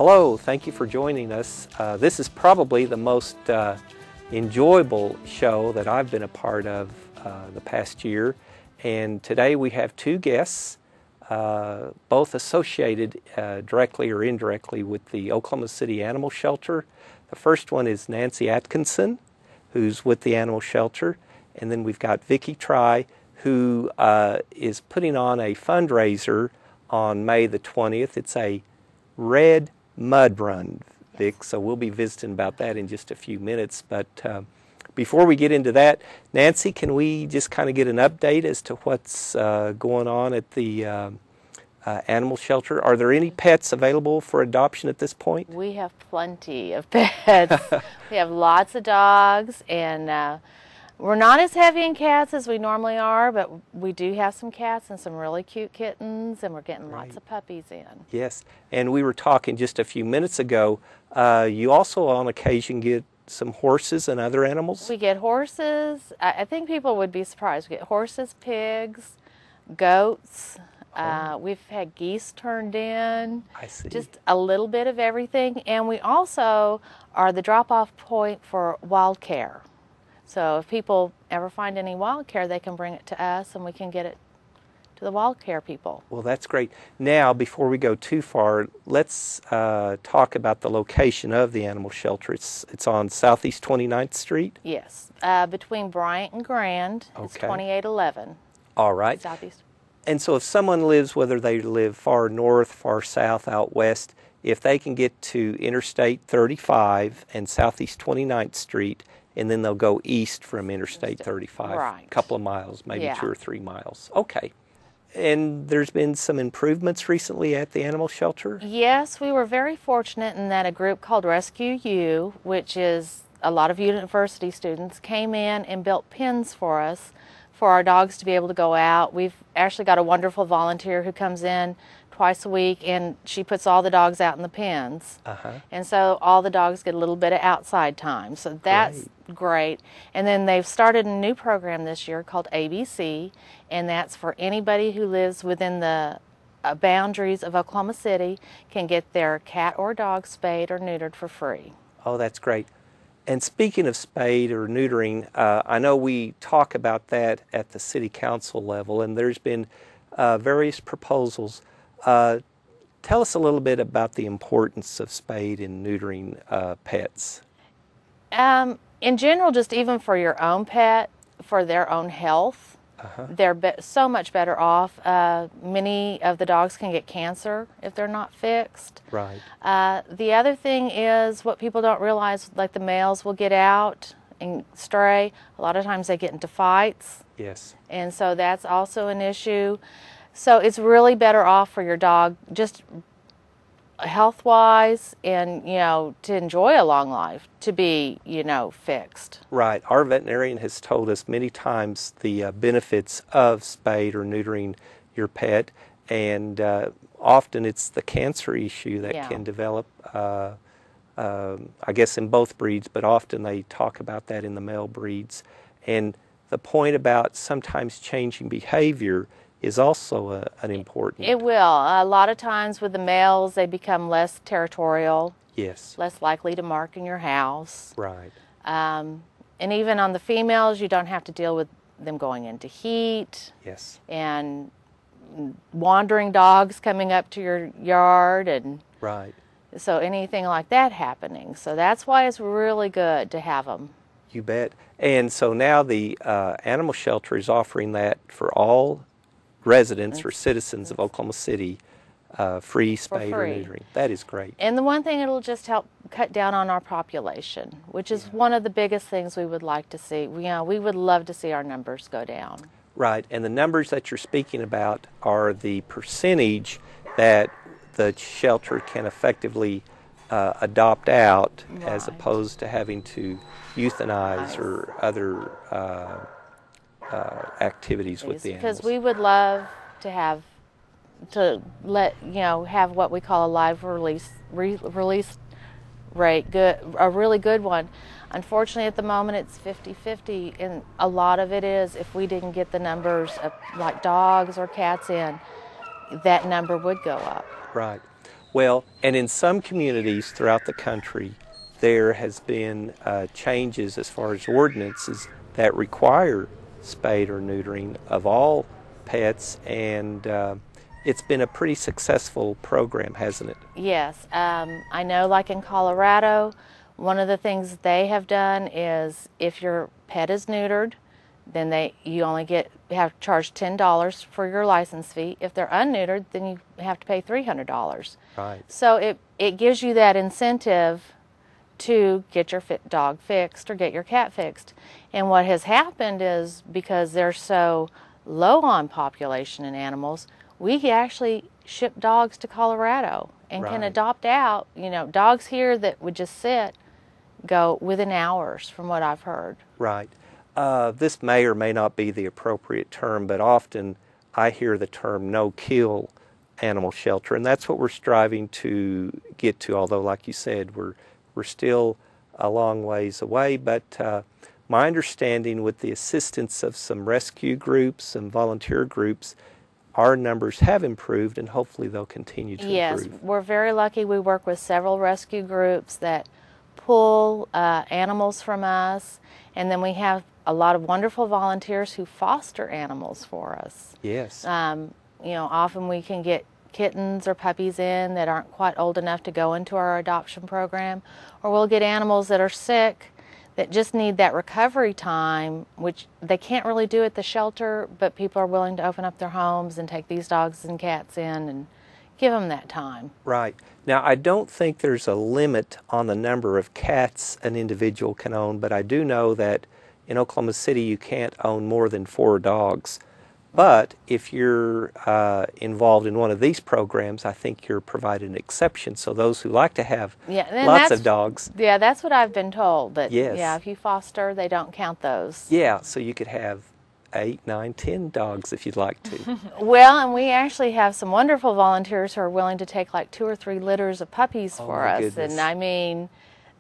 Hello, thank you for joining us. This is probably the most enjoyable show that I've been a part of the past year. And today we have two guests, both associated directly or indirectly with the Oklahoma City Animal Shelter. The first one is Nancy Atkinson, who's with the Animal Shelter. And then we've got Vicki Try, who is putting on a fundraiser on May the 20th. It's a red mud run, Vic, so we'll be visiting about that in just a few minutes. But before we get into that, Nancy, can we just kind of get an update as to what's going on at the animal shelter? Are there any pets available for adoption at this point? We have plenty of pets. We have lots of dogs, and we're not as heavy in cats as we normally are, but we do have some cats and some really cute kittens, and we're getting lots of puppies in. Yes, and we were talking just a few minutes ago, you also on occasion get some horses and other animals? We get horses. I think people would be surprised. We get horses, pigs, goats. We've had geese turned in. I see. Just a little bit of everything. And we also are the drop-off point for wild care. So if people ever find any wild care, they can bring it to us and we can get it to the wild care people. Well, that's great. Now, before we go too far, let's talk about the location of the animal shelter. It's on Southeast 29th Street? Yes, between Bryant and Grand. It's 2811. All right. Southeast. And so if someone lives, whether they live far north, far south, out west, if they can get to Interstate 35 and Southeast 29th Street, and then they'll go east from Interstate 35, right. A couple of miles, maybe 2 or 3 miles. Okay. And there's been some improvements recently at the animal shelter? Yes, we were very fortunate in that a group called Rescue U, which is a lot of university students, came in and built pens for us for our dogs to be able to go out. We've actually got a wonderful volunteer who comes in twice a week, and she puts all the dogs out in the pens. And so all the dogs get a little bit of outside time. So that's great. And then they've started a new program this year called ABC, and that's for anybody who lives within the boundaries of Oklahoma City can get their cat or dog spayed or neutered for free. Oh, that's great. And speaking of spayed or neutering, I know we talk about that at the city council level, and there's been various proposals. Tell us a little bit about the importance of spayed and neutering pets. In general, just even for your own pet, for their own health, they're so much better off. Many of the dogs can get cancer if they're not fixed. Right. The other thing is what people don't realize, like the males will get out and stray. A lot of times they get into fights. Yes. And so that's also an issue. So it's really better off for your dog, just health-wise, and to enjoy a long life, to be fixed. Right. Our veterinarian has told us many times the benefits of spayed or neutering your pet, and often it's the cancer issue that can develop. I guess in both breeds, but often they talk about that in the male breeds. And the point about sometimes changing behavior is also an important. It will. A lot of times with the males, they become less territorial. Yes. Less likely to mark in your house. Right. And even on the females, you don't have to deal with them going into heat. Yes. And wandering dogs coming up to your yard, and right. So anything like that happening. So that's why it's really good to have them. You bet. And so now the animal shelter is offering that for all residents or citizens of Oklahoma City, free spayed or neutering. That is great. And the one thing, it'll just help cut down on our population, which is one of the biggest things we would like to see. We would love to see our numbers go down. Right, and the numbers that you're speaking about are the percentage that the shelter can effectively adopt out, as opposed to having to euthanize or other activities with the animals. Because we would love to have what we call a live release rate, a really good one. Unfortunately, at the moment, it's 50-50, and a lot of it is if we didn't get the numbers of like dogs or cats in, that number would go up. Right. Well, and in some communities throughout the country, there has been changes as far as ordinances that require spade or neutering of all pets, and it's been a pretty successful program, hasn't it? Yes, I know like in Colorado, one of the things they have done is if your pet is neutered, then you only have to charge $10 for your license fee. If they're unneutered, then you have to pay $300. Right. So it gives you that incentive to get your dog fixed or get your cat fixed. And what has happened is because they're so low on population in animals, we actually ship dogs to Colorado and can adopt out. You know, dogs here that would just sit go within hours, from what I've heard. Right. This may or may not be the appropriate term, but often I hear the term no-kill animal shelter, and that's what we're striving to get to, although like you said, we're still a long ways away. But my understanding, with the assistance of some rescue groups, some volunteer groups, our numbers have improved, and hopefully they'll continue to improve. Yes, we're very lucky. We work with several rescue groups that pull animals from us, and then we have a lot of wonderful volunteers who foster animals for us. Yes. You know, often we can get kittens or puppies in that aren't quite old enough to go into our adoption program, or we'll get animals that are sick that just need that recovery time, which they can't really do at the shelter, but people are willing to open up their homes and take these dogs and cats in and give them that time. Right. Now, I don't think there's a limit on the number of cats an individual can own, but I do know that in Oklahoma City you can't own more than 4 dogs. But if you're involved in one of these programs, I think you're provided an exception. So those who like to have lots of dogs. Yeah, that's what I've been told. That, yes. Yeah, if you foster, they don't count those. Yeah, so you could have 8, 9, 10 dogs if you'd like to. Well, and we actually have some wonderful volunteers who are willing to take like 2 or 3 litters of puppies for us. Goodness. And I mean,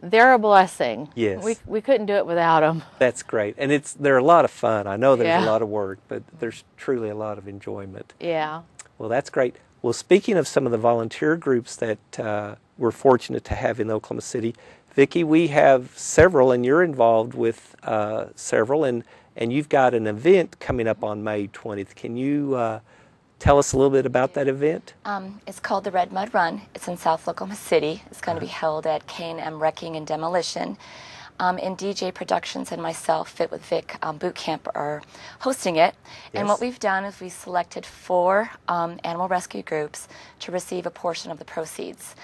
they're a blessing. Yes. We couldn't do it without them. That's great. And they're a lot of fun. I know there's a lot of work, but there's truly a lot of enjoyment. Yeah. Well, that's great. Well, speaking of some of the volunteer groups that we're fortunate to have in Oklahoma City, Vicki, we have several, and you're involved with several, and you've got an event coming up on May 20th. Can you tell us a little bit about that event? It's called the Red Mud Run. It's in South Oklahoma City. It's going to be held at K&M Wrecking and Demolition. And DJ Productions and myself, Fit with Vic Boot Camp, are hosting it. Yes. And what we've done is we selected 4 animal rescue groups to receive a portion of the proceeds.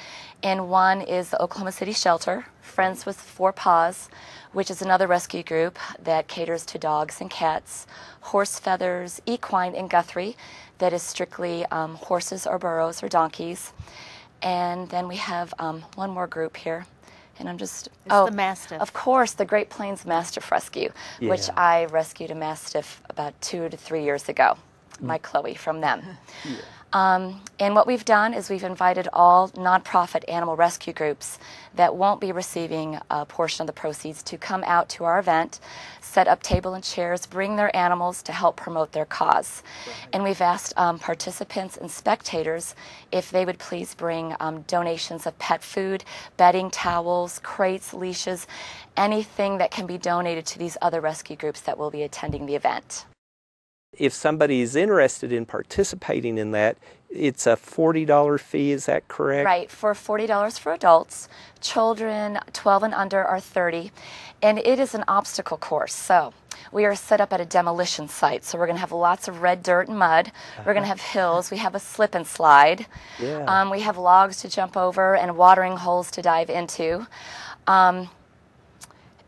And one is the Oklahoma City Shelter, Friends with 4 Paws, which is another rescue group that caters to dogs and cats. Horse Feathers, Equine in Guthrie, that is strictly horses or burros or donkeys. And then we have one more group here. And I'm just... the Mastiff. Of course, the Great Plains Mastiff Rescue, which I rescued a Mastiff about 2 to 3 years ago. My Chloe from them. And what we've done is we've invited all nonprofit animal rescue groups that won't be receiving a portion of the proceeds to come out to our event, set up table and chairs, bring their animals to help promote their cause. And we've asked participants and spectators if they would please bring donations of pet food, bedding, towels, crates, leashes, anything that can be donated to these other rescue groups that will be attending the event. If somebody is interested in participating in that, it's a $40 fee, is that correct? Right, for $40 for adults. Children 12 and under are $30. And it is an obstacle course. So we are set up at a demolition site. So we're going to have lots of red dirt and mud. We're going to have hills. We have a slip and slide. Yeah. We have logs to jump over and watering holes to dive into.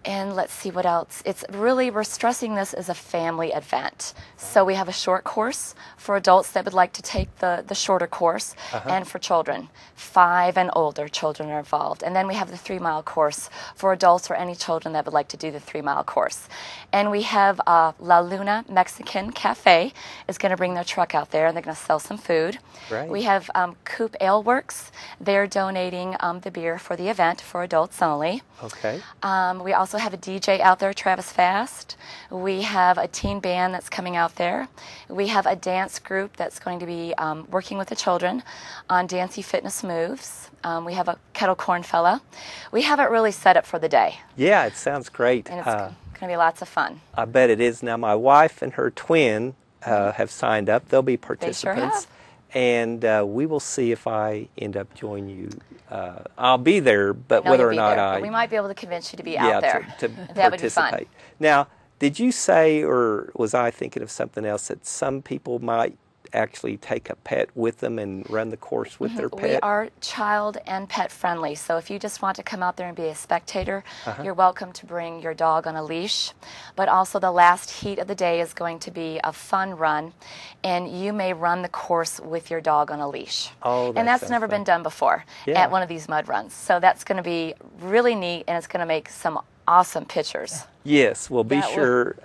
And let's see what else. It's really, we're stressing this as a family event. So we have a short course for adults that would like to take the shorter course, and for children. 5 and older children are involved. And then we have the 3-mile course for adults or any children that would like to do the 3-mile course. And we have La Luna Mexican Cafe is going to bring their truck out there, and they're going to sell some food. Right. We have Coop Ale Works. They're donating the beer for the event for adults only. Okay. We also also have a DJ out there, Travis Fast. We have a teen band that's coming out there. We have a dance group that's going to be working with the children on dancey fitness moves. We have a kettle corn fella. We have it really set up for the day. Yeah, it sounds great. And it's going to be lots of fun. I bet it is. Now, my wife and her twin have signed up. They'll be participants. They sure have. And we will see if I end up joining you. I'll be there, but No, whether you'll or be not there, but we might be able to convince you to be out there. to That would be fun. participate. Now, did you say, or was I thinking of something else, that some people might actually take a pet with them and run the course with their pet? We are child and pet friendly, so if you just want to come out there and be a spectator, you're welcome to bring your dog on a leash. But also the last heat of the day is going to be a fun run, and you may run the course with your dog on a leash. Oh, and that's never been done before at one of these mud runs. So that's going to be really neat, and it's going to make some awesome pictures. Yes, well, be sure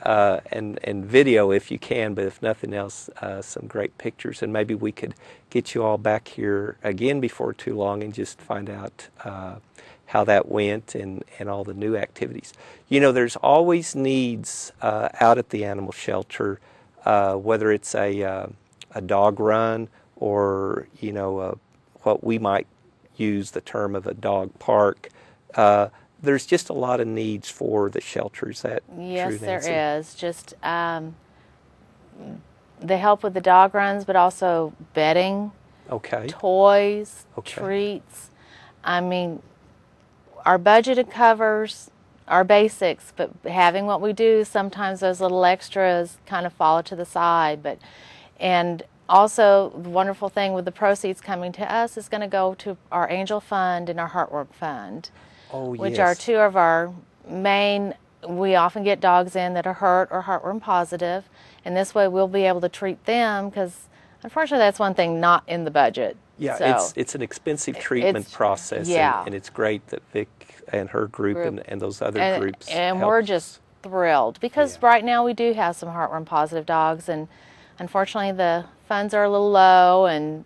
and video if you can, but if nothing else, some great pictures, and maybe we could get you all back here again before too long and just find out how that went and all the new activities. You know, there's always needs out at the animal shelter, whether it's a dog run or, you know, what we might use the term of a dog park. There's just a lot of needs for the shelters. That Yes, true, Nancy? there is. Just they help with the dog runs, but also bedding, Okay. toys, Okay. treats. I mean, our budget covers our basics, but having what we do, sometimes those little extras kind of fall to the side. And also, the wonderful thing with the proceeds coming to us is going to go to our Angel Fund and our Heartworm Fund. Oh, Which yes. are two of our main. We often get dogs in that are hurt or heartworm positive, and this way we'll be able to treat them, because unfortunately that's one thing not in the budget. Yeah, So, it's an expensive treatment process, yeah. and it's great that Vic and her group and those other groups and help we're us. just thrilled, because right now we do have some heartworm positive dogs, and unfortunately the funds are a little low and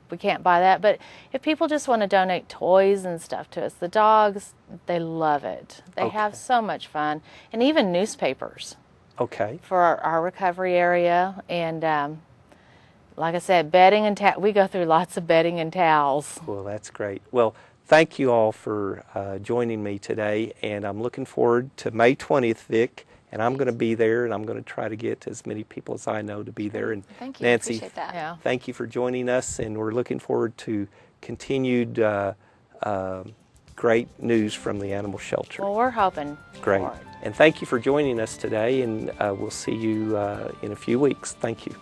we can't buy that. But if people just want to donate toys and stuff to us, the dogs, they love it. They have so much fun. And even newspapers for our recovery area. And like I said, bedding and we go through lots of bedding and towels. Well, that's great. Well, thank you all for joining me today, and I'm looking forward to May 20th, Vic. And I'm going to be there, and I'm going to try to get as many people as I know to be there. And Thank you. Nancy, Appreciate that. Thank you for joining us, and we're looking forward to continued great news from the animal shelter. Well, we're hoping Great. for it. And thank you for joining us today, and we'll see you in a few weeks. Thank you.